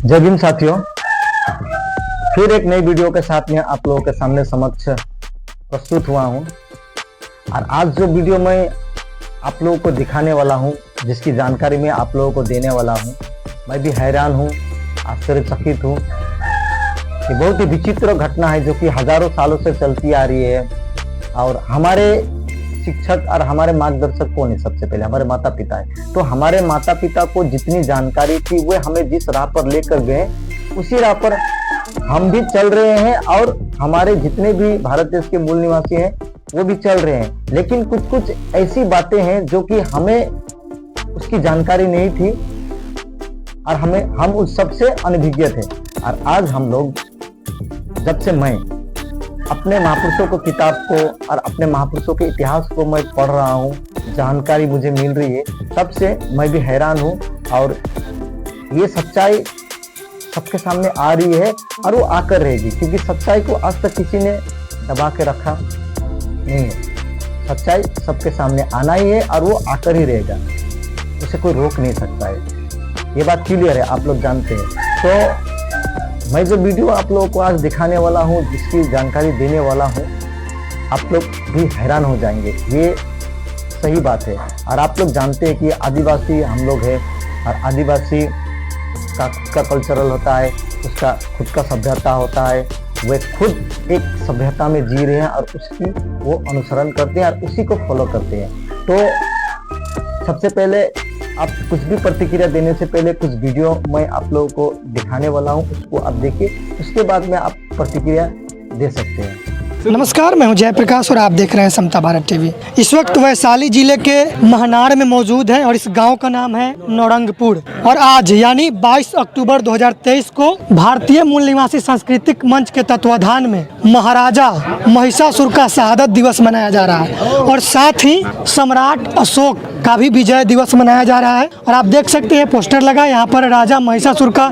जय भीम साथियों, फिर एक नई वीडियो के साथ में आप लोगों के सामने समक्ष प्रस्तुत हुआ हूं। और आज जो वीडियो मैं आप लोगों को दिखाने वाला हूं, जिसकी जानकारी मैं आप लोगों को देने वाला हूं, मैं भी हैरान हूं, आश्चर्यचकित हूं कि बहुत ही विचित्र घटना है जो कि हजारों सालों से चलती आ रही है। और हमारे शिक्षक और हमारे मार्गदर्शक कौन है? सबसे पहले हमारे माता पिता है। तो हमारे माता पिता को जितनी जानकारी थी वो हमें जिस राह पर लेकर गए उसी राह पर हम भी चल रहे हैं और हमारे जितने भी भारत देश के मूल निवासी हैं वो भी चल रहे हैं। लेकिन कुछ कुछ ऐसी बातें हैं जो कि हमें उसकी जानकारी नहीं थी और हम उस सबसे अनभिज्ञ थे। और आज हम लोग, जब से मैं अपने महापुरुषों को किताब को और अपने महापुरुषों के इतिहास को मैं पढ़ रहा हूँ, जानकारी मुझे मिल रही है, तब से मैं भी हैरान हूँ। और ये सच्चाई सबके सामने आ रही है और वो आकर रहेगी, क्योंकि सच्चाई को आज तक किसी ने दबा के रखा नहीं है। सच्चाई सबके सामने आना ही है और वो आकर ही रहेगा, उसे कोई रोक नहीं सकता है। ये बात क्लियर है, आप लोग जानते हैं। तो मैं जो वीडियो आप लोगों को आज दिखाने वाला हूँ, जिसकी जानकारी देने वाला हूँ, आप लोग भी हैरान हो जाएंगे। ये सही बात है। और आप लोग जानते हैं कि आदिवासी हम लोग हैं और आदिवासी का खुद का कल्चरल होता है, उसका खुद का सभ्यता होता है। वे खुद एक सभ्यता में जी रहे हैं और उसकी वो अनुसरण करते हैं और उसी को फॉलो करते हैं। तो सबसे पहले आप कुछ भी प्रतिक्रिया देने से पहले कुछ वीडियो मैं आप लोगों को दिखाने वाला हूं, उसको आप देखिए, उसके बाद में आप प्रतिक्रिया दे सकते हैं। नमस्कार, मैं हूं जयप्रकाश और आप देख रहे हैं समता भारत टीवी। इस वक्त वैशाली जिले के महनार में मौजूद है और इस गांव का नाम है नौरंगपुर। और आज यानी 22 अक्टूबर 2023 को भारतीय मूल निवासी सांस्कृतिक मंच के तत्वाधान में महाराजा महिषासुर का शहादत दिवस मनाया जा रहा है और साथ ही सम्राट अशोक का भी विजय दिवस मनाया जा रहा है। और आप देख सकते हैं पोस्टर लगा, यहाँ पर राजा महिषासुर का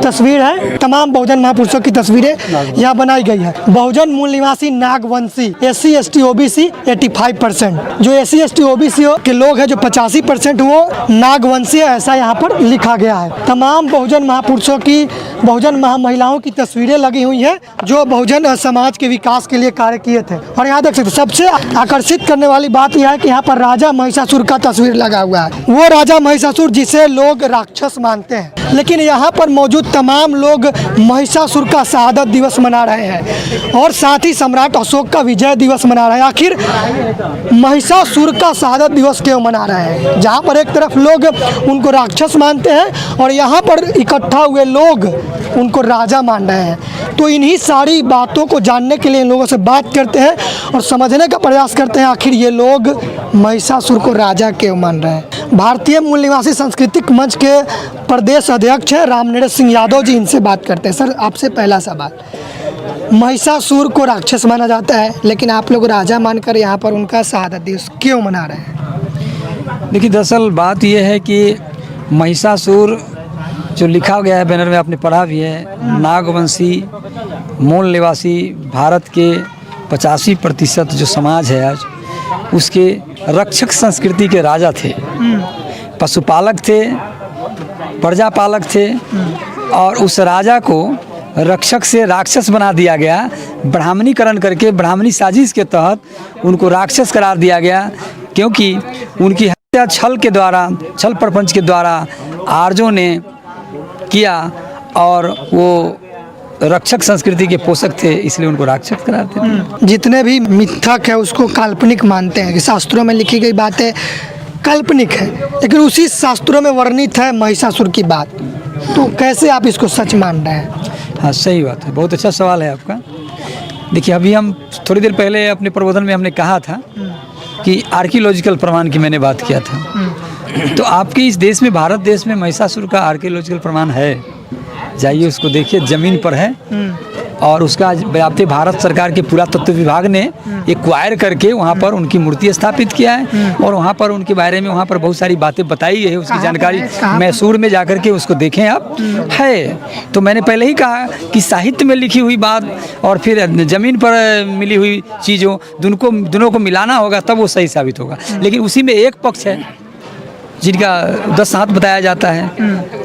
तस्वीर है। तमाम बहुजन महापुरुषों की तस्वीरें यहाँ बनाई गई है। बहुजन मूल निवासी नागवंशी SC ST OBC 85%, जो SC ST OBC के लोग हैं जो 85% वो नागवंशी, ऐसा यहाँ पर लिखा गया है। तमाम बहुजन महापुरुषों की, बहुजन महिलाओं की तस्वीरें लगी हुई है जो बहुजन समाज के विकास के लिए कार्य किए थे। और यहाँ देख सकते हैं, सबसे आकर्षित करने वाली बात यह है कि यहाँ पर राजा महिषासुर का तस्वीर लगा हुआ है। वो राजा महिषासुर जिसे लोग राक्षस मानते हैं, लेकिन यहाँ पर मौजूद तमाम लोग महिषासुर का शहादत दिवस मना रहे हैं और साथ ही सम्राट अशोक का विजय दिवस मना रहे हैं। आखिर महिषासुर का शहादत दिवस क्यों मना रहे हैं? जहाँ पर एक तरफ लोग उनको राक्षस मानते हैं और यहाँ पर इकट्ठा हुए लोग उनको राजा मान रहे हैं। तो इन्हीं सारी बातों को जानने के लिए इन लोगों से बात करते हैं और समझने का प्रयास करते हैं आखिर ये लोग महिषासुर को राजा क्यों मान रहे हैं। भारतीय मूल निवासी सांस्कृतिक मंच के प्रदेश अध्यक्ष है रामनरेश सिंह यादव जी, इनसे बात करते हैं। सर, आपसे पहला सवाल, महिषासुर को राक्षस माना जाता है लेकिन आप लोग राजा मानकर यहाँ पर उनका शहादत दिवस क्यों मना रहे हैं? देखिए, दरअसल बात यह है कि महिषासुर जो लिखा गया है बैनर में, आपने पढ़ा भी है, नागवंशी मूल निवासी भारत के 85% जो समाज है आज, उसके रक्षक संस्कृति के राजा थे, पशुपालक थे, प्रजापालक थे। और उस राजा को रक्षक से राक्षस बना दिया गया, ब्राह्मणीकरण करके, ब्राह्मणी साजिश के तहत उनको राक्षस करार दिया गया, क्योंकि उनकी हत्या छल के द्वारा, छल प्रपंच के द्वारा आर्यों ने किया और वो रक्षक संस्कृति के पोषक थे, इसलिए उनको राक्षस कराते थे। जितने भी मिथक है उसको काल्पनिक मानते हैं कि शास्त्रों में लिखी गई बातें काल्पनिक है, लेकिन उसी शास्त्रों में वर्णित है महिषासुर की बात। तो कैसे आप इसको सच मान रहे हैं? हाँ, सही बात है, बहुत अच्छा सवाल है आपका। देखिए, अभी हम थोड़ी देर पहले अपने प्रबोधन में हमने कहा था कि आर्कियोलॉजिकल प्रमाण की मैंने बात किया था। तो आपके इस देश में, भारत देश में महिषासुर का आर्कियोलॉजिकल प्रमाण है, जाइए उसको देखिए, ज़मीन पर है। और उसका व्याप्ति भारत सरकार के पुरातत्व विभाग ने एक्वायर करके वहाँ पर उनकी मूर्ति स्थापित किया है और वहाँ पर उनके बारे में वहाँ पर बहुत सारी बातें बताई है। उसकी जानकारी मैसूर में जाकर के उसको देखें आप, है। तो मैंने पहले ही कहा कि साहित्य में लिखी हुई बात और फिर ज़मीन पर मिली हुई चीज़ों, दोनों को मिलाना होगा, तब वो सही साबित होगा। लेकिन उसी में एक पक्ष है जिनका 10 हाथ बताया जाता है,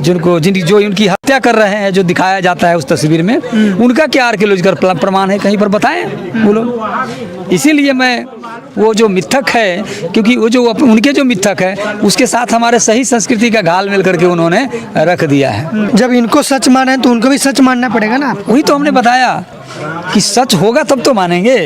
जो उनकी हत्या कर रहे हैं, जो दिखाया जाता है उस तस्वीर में, उनका क्या आर्कियोलॉजिकल प्रमाण है, कहीं पर बताएं वो लोग। इसीलिए मैं वो जो मिथक है, क्योंकि वो जो उनके जो मिथक है उसके साथ हमारे सही संस्कृति का घाल मिल करके उन्होंने रख दिया है। जब इनको सच माने तो उनको भी सच मानना पड़ेगा ना। वही तो हमने बताया कि सच होगा तब तो मानेंगे।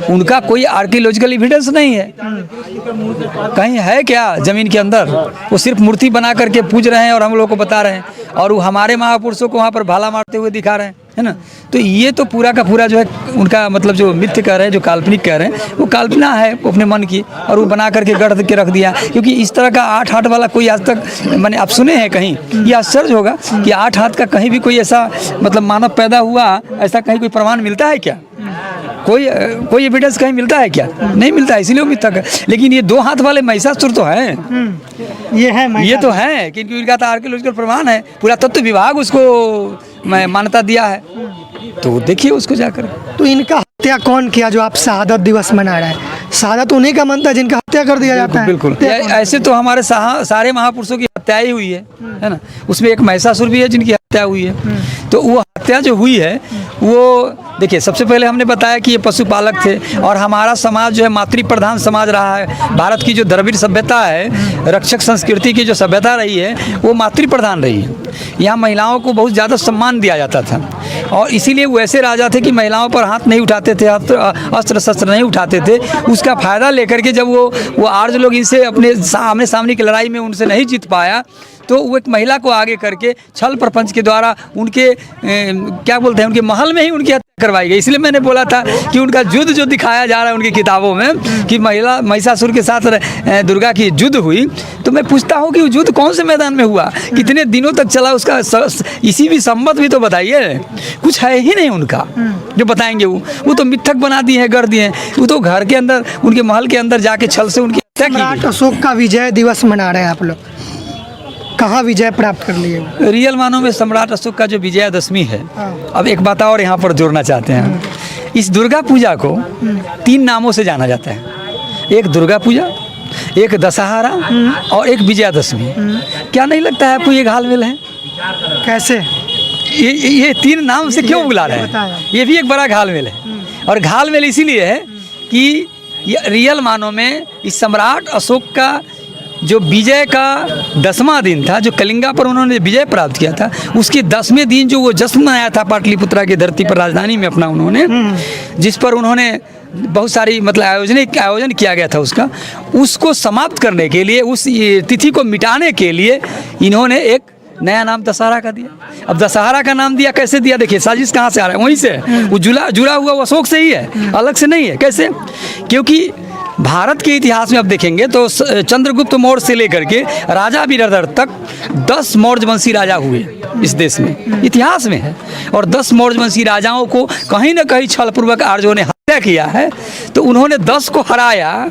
उनका कोई आर्कियोलॉजिकल एविडेंस नहीं है, कहीं है क्या जमीन के अंदर? वो सिर्फ मूर्ति बना करके पूज रहे हैं और हम लोग को बता रहे हैं, और वो हमारे महापुरुषों को वहाँ पर भाला मारते हुए दिखा रहे हैं, है ना। तो ये तो पूरा का पूरा जो है उनका मतलब जो मिथ्य कह रहे हैं, जो काल्पनिक कह रहे हैं, वो कल्पना है अपने मन की, और वो बना करके गढ़ के रख दिया। क्योंकि इस तरह का 8 हाथ वाला कोई आज तक मैंने आप सुने हैं कहीं? ये आश्चर्य होगा कि 8 हाथ का कहीं भी कोई ऐसा मतलब मानव पैदा हुआ, ऐसा कहीं कोई प्रमाण मिलता है क्या? कोई एविडेंस कहीं मिलता है क्या? नहीं मिलता है, इसीलिए वो मिथक है। लेकिन ये 2 हाथ वाले महिषासुर तो हैं, ये तो हैं, क्योंकि उनका तो आर्कियोलॉजिकल प्रमाण है, पूरा तत्व विभाग उसको मान्यता दिया है। तो देखिए उसको जाकर। तो इनका हत्या कौन किया जो आप शहादत दिवस मना रहे हैं? शहादत उन्हीं का मनता है जिनका हत्या कर दिया जाता है। बिल्कुल, ऐसे तो हमारे सारे महापुरुषों की हत्या ही हुई है ना। उसमें एक महिषासुर भी है जिनकी हत्या हुई है। तो वो हत्या जो हुई है वो देखिए, सबसे पहले हमने बताया कि ये पशुपालक थे, और हमारा समाज जो है मातृ प्रधान समाज रहा है। भारत की जो द्रविड़ सभ्यता है, रक्षक संस्कृति की जो सभ्यता रही है, वो मातृ प्रधान रही है। यहाँ महिलाओं को बहुत ज़्यादा सम्मान दिया जाता था, और इसीलिए वो ऐसे राजा थे कि महिलाओं पर हाथ नहीं उठाते थे, अस्त्र शस्त्र नहीं उठाते थे। उसका फ़ायदा लेकर के जब वो आर्य लोग इनसे अपने आमने सामने की लड़ाई में उनसे नहीं जीत पाया, तो वो एक महिला को आगे करके छल प्रपंच के द्वारा उनके क्या बोलते हैं, उनके महल में ही उनकी हत्या करवाई गई। इसलिए मैंने बोला था कि उनका युद्ध जो दिखाया जा रहा है उनकी किताबों में कि महिषासुर के साथ दुर्गा की युद्ध हुई, तो मैं पूछता हूँ कि वो युद्ध कौन से मैदान में हुआ, कितने दिनों तक चला, उसका इसी भी संबंध भी तो बताइए। कुछ है ही नहीं उनका जो बताएंगे। वो तो मिथक बना दिए हैं, गढ़ दिए हैं। वो तो घर के अंदर, उनके महल के अंदर जाके छल से उनकी हत्या की गई। अशोक का विजय दिवस मना रहे हैं आप लोग, कहाँ विजय प्राप्त कर लिए? रियल मानों में सम्राट अशोक का जो विजयादशमी है। अब एक बात और यहाँ पर जोड़ना चाहते हैं, इस दुर्गा पूजा को 3 नामों से जाना जाता है। एक दुर्गा पूजा, एक दशहरा और एक विजयादशमी। क्या नहीं लगता है आपको ये घालमेल है? कैसे? ये 3 नाम से क्यों बुला रहे हैं? ये भी एक बड़ा घालमेल है, और घालमेल इसीलिए है कि रियल मानों में इस सम्राट अशोक का जो विजय का 10वां दिन था, जो कलिंगा पर उन्होंने विजय प्राप्त किया था, उसके 10वें दिन जो वो जश्न मनाया था पाटलिपुत्रा की धरती पर, राजधानी में अपना उन्होंने, जिस पर उन्होंने बहुत सारी मतलब आयोजन किया गया था उसको समाप्त करने के लिए, उस तिथि को मिटाने के लिए इन्होंने एक नया नाम दशहरा का दिया। अब दशहरा का नाम दिया, कैसे दिया? देखिए साजिश कहाँ से आ रहा है, वहीं से। वो जुड़ा हुआ वो अशोक से ही है, अलग से नहीं है। कैसे? क्योंकि भारत के इतिहास में आप देखेंगे तो चंद्रगुप्त मौर्य से लेकर के राजा वीरभद्र तक 10 मौर्यवंशी राजा हुए इस देश में, इतिहास में है। और 10 मौर्यवंशी राजाओं को कहीं ना कहीं छलपूर्वक आर्यों ने हत्या किया है। तो उन्होंने 10 को हराया,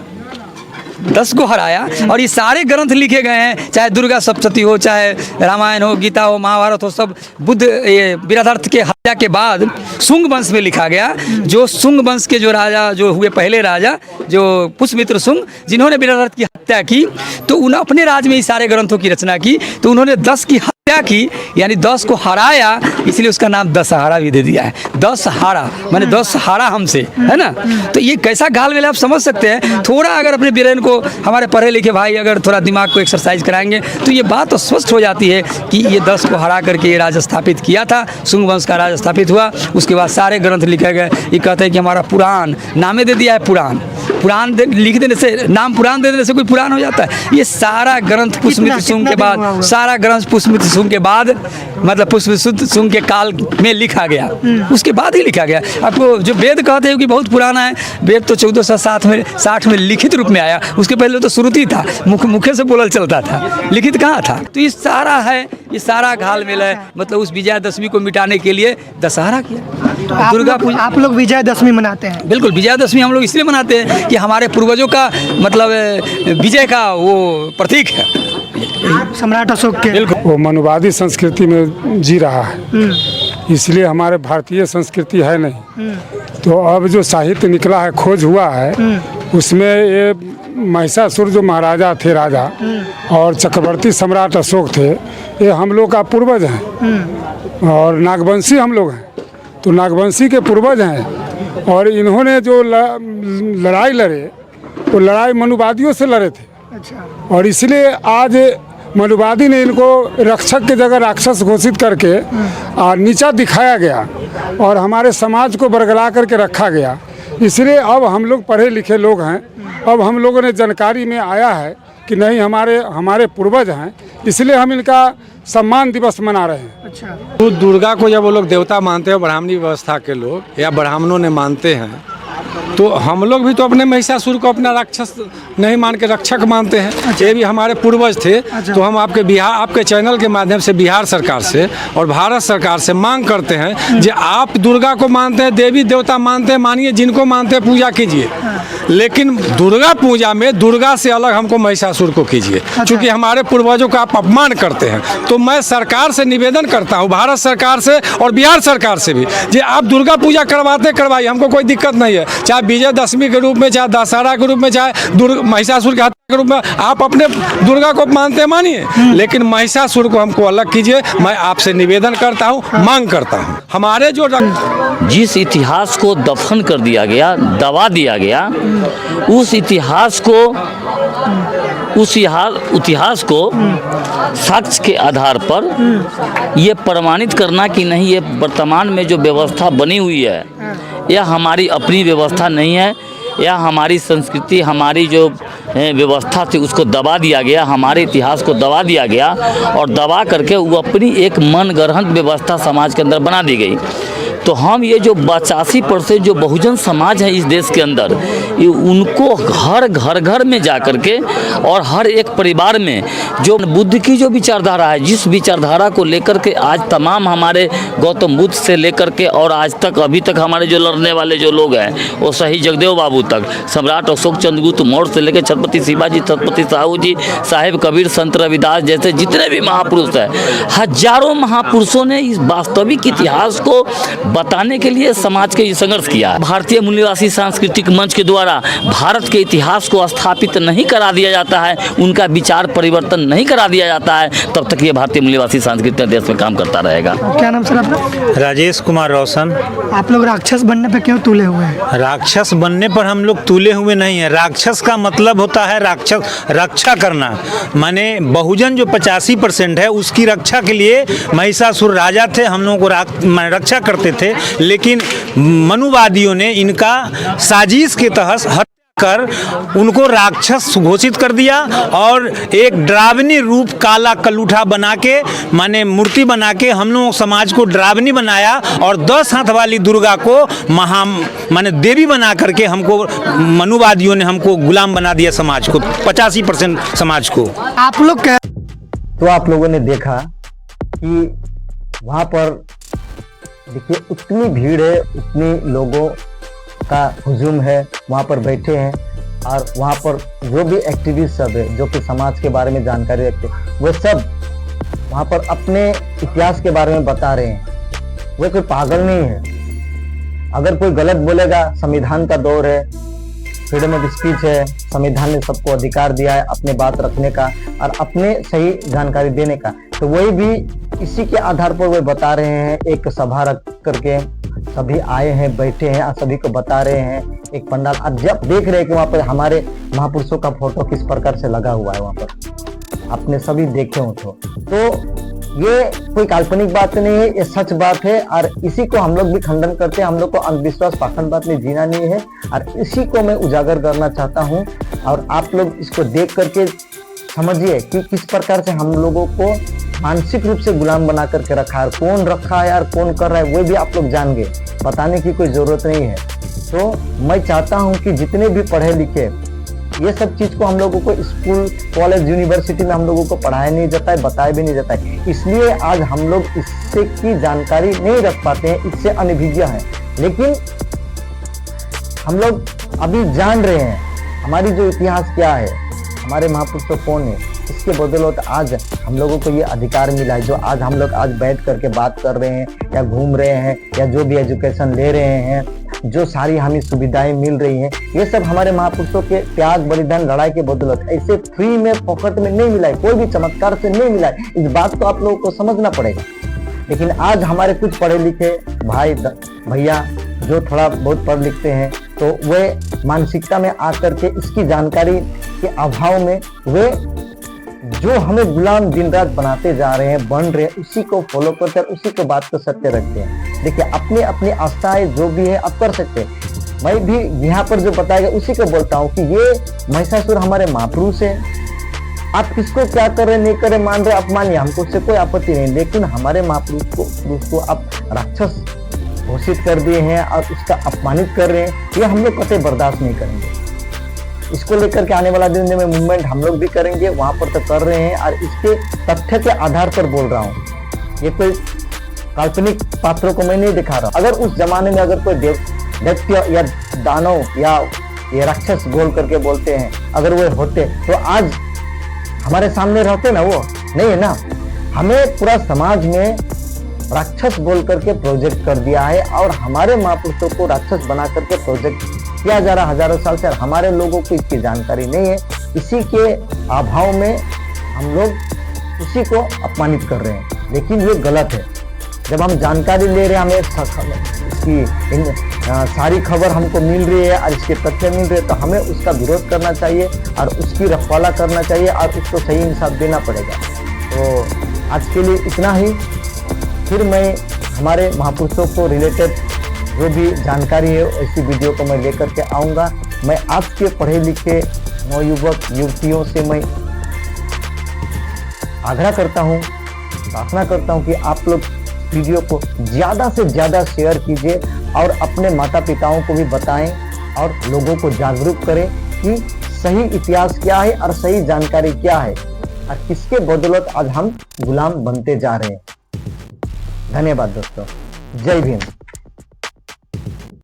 और ये सारे ग्रंथ लिखे गए हैं, चाहे दुर्गा सप्तशती हो, चाहे रामायण हो, गीता हो, महाभारत हो, सब बुद्ध वीरभद्र के हत्या के बाद शुंग वंश में लिखा गया। जो शुंग वंश के जो राजा जो हुए, पहले राजा जो पुष्यमित्र शुंग, जिन्होंने वीरभद्र की हत्या की, तो उन्होंने अपने राज में ही सारे ग्रंथों की रचना की। तो उन्होंने 10 की हत्या की, यानी 10 को हराया, इसलिए उसका नाम दशहरा भी दे दिया है। 10 हारा माने 10 हारा हमसे, है ना। तो ये कैसा घालमेल आप समझ सकते हैं। थोड़ा अगर अपने ब्रेन को, हमारे पढ़े लिखे भाई अगर थोड़ा दिमाग को एक्सरसाइज कराएंगे तो ये बात तो स्पष्ट हो जाती है कि ये 10 को हरा करके ये राज स्थापित किया था, शुंग वंश का राज स्थापित हुआ। उसके बाद सारे ग्रंथ लिखे गए। ये कहते हैं कि हमारा पुराण, नामे दे दिया है पुराण लिख देने से, नाम पुराण दे देने से कोई पुराण हो जाता है? ये सारा ग्रंथ पुष्यमित्र शुंग के बाद, सारा ग्रंथ पुष्यमित्र शुंग के बाद, मतलब पुष्यमित्र शुंग के काल में लिखा गया, उसके बाद ही लिखा गया। आपको जो वेद कहते हैं कि बहुत पुराना है, वेद तो 1460 में लिखित रूप में आया। उसके पहले तो श्रुति था, मुखे से बोलल चलता था, लिखित कहाँ था? तो ये सारा है, ये सारा घालमेल है। मतलब उस विजयादशमी को मिटाने के लिए दशहरा किया। तो दुर्गा पूजा आप लोग विजयादशमी मनाते हैं? बिल्कुल, विजयादशमी हम लोग इसलिए मनाते हैं कि हमारे पूर्वजों का मतलब विजय का वो प्रतीक है सम्राट अशोक के। बिल्कुल, वो मनुवादी संस्कृति में जी रहा है, इसलिए हमारे भारतीय संस्कृति है नहीं। तो अब जो साहित्य निकला है, खोज हुआ है, उसमें ये महिषासुर जो महाराजा थे राजा और चक्रवर्ती सम्राट अशोक थे, ये हम लोग का पूर्वज हैं और नागवंशी हम लोग हैं, तो नागवंशी के पूर्वज हैं। और इन्होंने जो लड़ाई लड़े वो लड़ाई मनुवादियों से लड़े थे। अच्छा। और इसलिए आज मनुवादी ने इनको रक्षक की जगह राक्षस घोषित करके नीचा दिखाया गया और हमारे समाज को बरगला करके रखा गया। इसलिए अब हम लोग पढ़े लिखे लोग हैं, अब हम लोगों ने जानकारी में आया है कि नहीं हमारे पूर्वज हैं, इसलिए हम इनका सम्मान दिवस मना रहे हैं। अच्छा। तो दुर्गा को जब वो लोग देवता मानते हैं, ब्राह्मणी व्यवस्था के लोग या ब्राह्मणों ने मानते हैं, तो हम लोग भी तो अपने महिषासुर को अपना राक्षस नहीं मान के रक्षक मानते हैं। ये भी हमारे पूर्वज थे। तो हम आपके चैनल के माध्यम से बिहार सरकार से और भारत सरकार से मांग करते हैं कि आप दुर्गा को मानते हैं, देवी देवता मानते हैं, मानिए, जिनको मानते हैं पूजा कीजिए, लेकिन दुर्गा पूजा में दुर्गा से अलग हमको महिषासुर को कीजिए, क्योंकि हमारे पूर्वजों का आप अपमान करते हैं। तो मैं सरकार से निवेदन करता हूँ, भारत सरकार से और बिहार सरकार से भी, कि आप दुर्गा पूजा करवाइए, हमको कोई दिक्कत नहीं है, चाहे विजयदशमी के रूप में, चाहे दशहरा के रूप में, चाहे महिषासुर के हत्या के रूप में। आप अपने दुर्गा को मानते हैं मानिए, लेकिन महिषासुर को हमको अलग कीजिए। मैं आपसे निवेदन करता हूँ, मांग करता हूँ। हमारे जो जिस इतिहास को दफन कर दिया गया, दबा दिया गया, उस इतिहास को साक्ष्य के आधार पर ये प्रमाणित करना कि नहीं, ये वर्तमान में जो व्यवस्था बनी हुई है यह हमारी अपनी व्यवस्था नहीं है, या हमारी संस्कृति, हमारी जो व्यवस्था थी उसको दबा दिया गया, हमारे इतिहास को दबा दिया गया और दबा करके वो अपनी एक मनगढ़ंत व्यवस्था समाज के अंदर बना दी गई। तो हम ये जो 85% जो बहुजन समाज है इस देश के अंदर, ये उनको हर घर में जा कर के और हर एक परिवार में जो बुद्ध की जो विचारधारा है, जिस विचारधारा को लेकर के आज तमाम हमारे गौतम बुद्ध से लेकर के और आज तक अभी तक हमारे जो लड़ने वाले जो लोग हैं, वो शहीद जगदेव बाबू तक, सम्राट अशोक चंद्रगुप्त मौर्य से लेकर छत्रपति शिवाजी, छत्रपति साहू जी, साहिब कबीर, संत रविदास जैसे जितने भी महापुरुष हैं, हजारों महापुरुषों ने इस वास्तविक इतिहास को बताने के लिए समाज के संघर्ष किया। भारतीय मूल्यवासी सांस्कृतिक मंच के द्वारा भारत के इतिहास को स्थापित नहीं करा दिया जाता है, उनका विचार परिवर्तन नहीं करा दिया जाता है, तब तक ये भारतीय मूल्यवासी सांस्कृतिक देश में काम करता रहेगा। क्या नाम सर आपका? राजेश कुमार रोशन। आप लोग राक्षस बनने पे क्यों तुले हुए हैं? राक्षस बनने पर हम लोग तुले हुए नहीं है। राक्षस का मतलब होता है राक्षस रक्षा करना, माने बहुजन जो 85% है उसकी रक्षा के लिए महिषासुर राजा थे, हम लोगों को रक्षा करते थे, लेकिन मनुवादियों ने इनका साजिश के तहत हत्या कर उनको राक्षस घोषित कर दिया और एक डरावनी रूप काला कलूठा बना के, माने मूर्ति बना के हम लोग समाज को डरावनी बनाया और 10 हाथ वाली दुर्गा को माने देवी बना करके हमको मनुवादियों ने हमको गुलाम बना दिया, समाज को 85% समाज को। आप लोग तो आप लोगों ने देखा कि वहाँ पर देखिए उतनी भीड़ है, उतनी लोगों का हुजूम है, वहाँ पर बैठे हैं और वहाँ पर जो भी एक्टिविस्ट सब है जो कि समाज के बारे में जानकारी रखते हैं, वो सब वहाँ पर अपने इतिहास के बारे में बता रहे हैं। वो कोई पागल नहीं है। अगर कोई गलत बोलेगा, संविधान का दौर है, फ्रीडम ऑफ स्पीच है, संविधान ने सबको अधिकार दिया है अपने बात रखने का और अपने सही जानकारी देने का, तो वही भी इसी के आधार पर वो बता रहे हैं। एक सभा रख करके सभी आए हैं, बैठे हैं और सभी को बता रहे हैं एक पंडाल। अब जब देख रहे हैं कि वहाँ पर हमारे महापुरुषों का फोटो किस प्रकार से लगा हुआ है, वहाँ पर आपने सभी देखे हो तो ये कोई काल्पनिक बात नहीं है, ये सच बात है और इसी को हम लोग भी खंडन करते हैं। हम लोग को अंधविश्वास पाखंडवाद में जीना नहीं है और इसी को मैं उजागर करना चाहता हूँ और आप लोग इसको देख करके समझिए कि किस प्रकार से हम लोगों को मानसिक रूप से गुलाम बना करके रखा है। कौन रखा है और कौन कर रहा है वो भी आप लोग जान गए, बताने की कोई जरूरत नहीं है। तो मैं चाहता हूं कि जितने भी पढ़े लिखे ये सब चीज को हम लोगों को स्कूल, कॉलेज, यूनिवर्सिटी में हम लोगों को पढ़ाया नहीं जाता है, बताया भी नहीं जाता है, इसलिए आज हम लोग इससे की जानकारी नहीं रख पाते हैं, इससे अनभिज्ञ है। लेकिन हम लोग अभी जान रहे हैं हमारी जो इतिहास क्या है, हमारे महापुरुषों कौन है, इसके बदौलत आज हम लोगों को ये अधिकार मिला है जो आज हम लोग आज बैठ करके बात कर रहे हैं या घूम रहे हैं या जो भी एजुकेशन ले रहे हैं जो सारी हमें सुविधाएं मिल रही हैं, ये सब हमारे महापुरुषों के त्याग बलिदान लड़ाई के बदौलत, ऐसे फ्री में पॉकेट में नहीं मिला है, कोई भी चमत्कार से नहीं मिला है। इस बात को आप लोगों को समझना पड़ेगा। लेकिन आज हमारे कुछ पढ़े लिखे भाई भैया जो थोड़ा बहुत पढ़ लिखते हैं, तो वे मानसिकता में आकर के इसकी जानकारी के अभाव में वे जो हमें गुलाम दिन रात बनाते जा रहे हैं, बन रहे हैं, उसी को फॉलो करते हैं, उसी को बात को सत्य रखते हैं। देखिए, अपनी अपनी आस्थाएं जो भी है आप कर सकते हैं। मैं भी यहाँ पर जो बताएगा उसी को बोलता हूँ कि ये महिषासुर हमारे महापुरुष है। आप किसको क्या कर रहे नहीं कर रहे, मान रहे अपमानिए, हमको उससे कोई आपत्ति नहीं, लेकिन हमारे महापुरुष को आप राक्षस घोषित कर दिए हैं और उसका अपमानित कर रहे हैं, ये हम लोग कतई बर्दाश्त नहीं करेंगे। इसको लेकर के आने वाला दिन में मूवमेंट हम लोग भी करेंगे, वहां पर तो कर रहे हैं, और इसके तथ्य के आधार पर बोल रहा हूँ। ये कोई काल्पनिक पात्रों को मैं नहीं दिखा रहा। अगर उस जमाने में अगर कोई दैत्य या दानव या ये राक्षस बोल करके बोलते हैं, अगर वो होते तो आज हमारे सामने रहते ना, वो नहीं है ना। हमें पूरा समाज में राक्षस बोल करके प्रोजेक्ट कर दिया है, और हमारे महापुरुषों को राक्षस बना करके प्रोजेक्ट किया जा रहा हजारों साल से, और हमारे लोगों को इसकी जानकारी नहीं है। इसी के अभाव में हम लोग उसी को अपमानित कर रहे हैं, लेकिन ये गलत है। जब हम जानकारी ले रहे हैं, हमें इसकी सारी खबर हमको मिल रही है और इसके तथ्य मिल रहे हैं, तो हमें उसका विरोध करना चाहिए और उसकी रखवाला करना चाहिए और उसको सही इंसाफ देना पड़ेगा। तो आज के लिए इतना ही। फिर मैं हमारे महापुरुषों को रिलेटेड जो भी जानकारी है ऐसी वीडियो को मैं लेकर के आऊँगा। मैं आज के पढ़े लिखे नवयुवक युवतियों से मैं आग्रह करता हूँ, प्रार्थना करता हूँ कि आप लोग वीडियो को ज़्यादा से ज़्यादा शेयर कीजिए और अपने माता पिताओं को भी बताएं और लोगों को जागरूक करें कि सही इतिहास क्या है और सही जानकारी क्या है और किसके बदौलत आज हम गुलाम बनते जा रहे हैं। धन्यवाद दोस्तों, जय भीम।